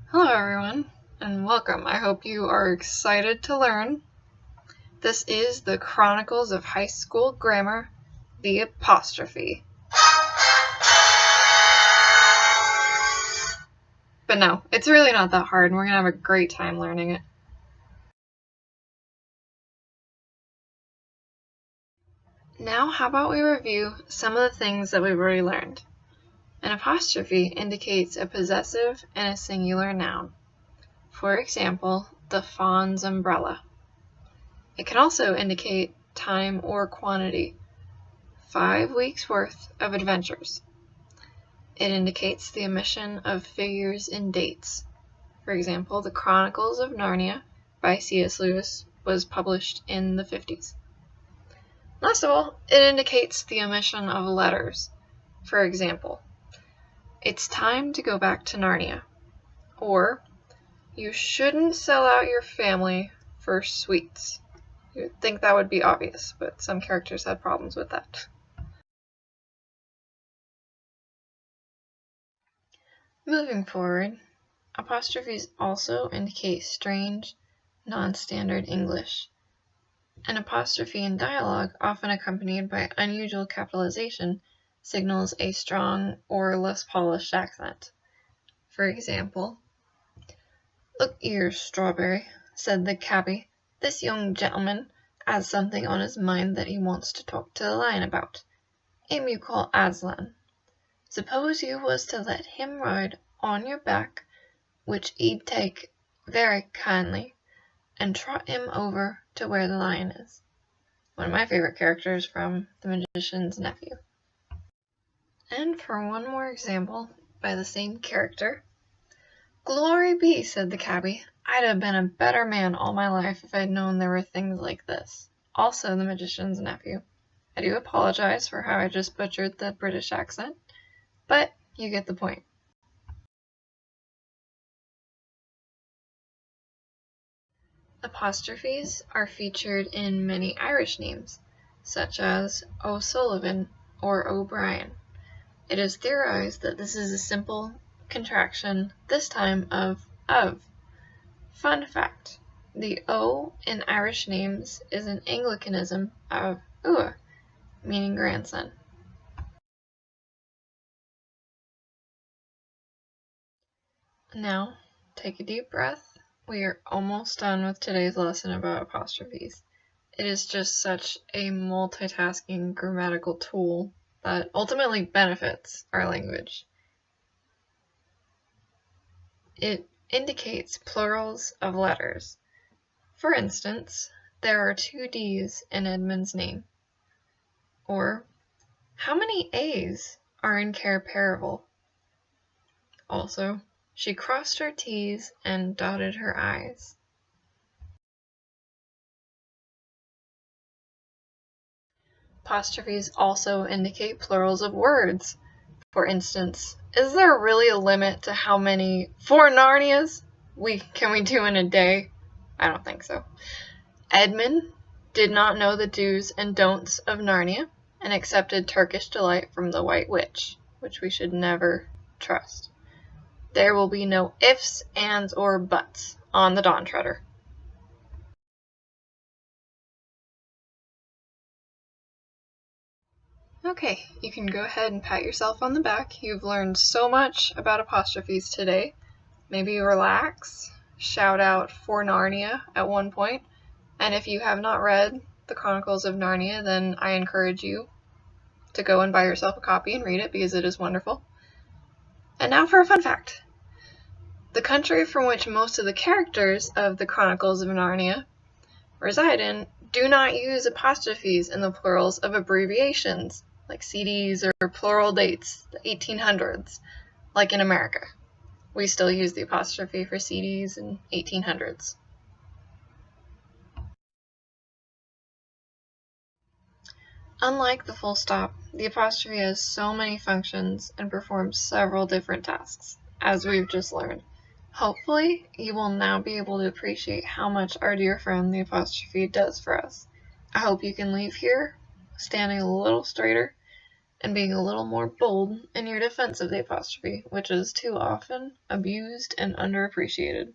Hello everyone, and welcome. I hope you are excited to learn. This is the Chronicles of High School Grammar, the Apostrophe. But no, it's really not that hard, and we're going to have a great time learning it. Now, how about we review some of the things that we've already learned? An apostrophe indicates a possessive and a singular noun. For example, the fawn's umbrella. It can also indicate time or quantity, 5 weeks' worth of adventures. It indicates the omission of figures and dates. For example, The Chronicles of Narnia by C.S. Lewis was published in the 50s. Last of all, it indicates the omission of letters. For example, it's time to go back to Narnia, or you shouldn't sell out your family for sweets. You would think that would be obvious, but some characters had problems with that. Moving forward, apostrophes also indicate strange, non-standard English. An apostrophe in dialogue, often accompanied by unusual capitalization, signals a strong or less polished accent. For example, "Look 'ere, Strawberry," said the cabby, "this young gentleman has something on his mind that he wants to talk to the lion about. 'Im you call Aslan. Suppose you was to let him ride on your back, which 'e'd take very kindly, and trot him over to where the lion is." One of my favorite characters from The Magician's Nephew. And for one more example, by the same character, "Glory be," said the cabby, "I'd have been a better man all my life if I'd known there were things like this." Also The Magician's Nephew. I do apologize for how I just butchered the British accent, but you get the point. Apostrophes are featured in many Irish names, such as O'Sullivan or O'Brien. It is theorized that this is a simple contraction, this time of. Fun fact, the O in Irish names is an Anglicanism of ua, meaning grandson. Now, take a deep breath. We are almost done with today's lesson about apostrophes. It is just such a multitasking grammatical tool that ultimately benefits our language. It indicates plurals of letters. For instance, there are 2 D's in Edmund's name. Or, how many A's are in Cair Paravel? Also, she crossed her T's and dotted her I's. Apostrophes also indicate plurals of words. For instance, is there really a limit to how many 4 Narnias can we do in a day? I don't think so. Edmund did not know the do's and don'ts of Narnia and accepted Turkish delight from the White Witch, which we should never trust. There will be no ifs, ands, or buts on the Dawn Treader. Okay, you can go ahead and pat yourself on the back. You've learned so much about apostrophes today. Maybe relax, shout out for Narnia at one point, and if you have not read The Chronicles of Narnia, then I encourage you to go and buy yourself a copy and read it because it is wonderful. And now for a fun fact. The country from which most of the characters of The Chronicles of Narnia reside in do not use apostrophes in the plurals of abbreviations like CDs or plural dates, the 1800s, like in America. We still use the apostrophe for CDs in 1800s. Unlike the full stop, the apostrophe has so many functions and performs several different tasks, as we've just learned. Hopefully, you will now be able to appreciate how much our dear friend the apostrophe does for us. I hope you can leave here standing a little straighter and being a little more bold in your defense of the apostrophe, which is too often abused and underappreciated.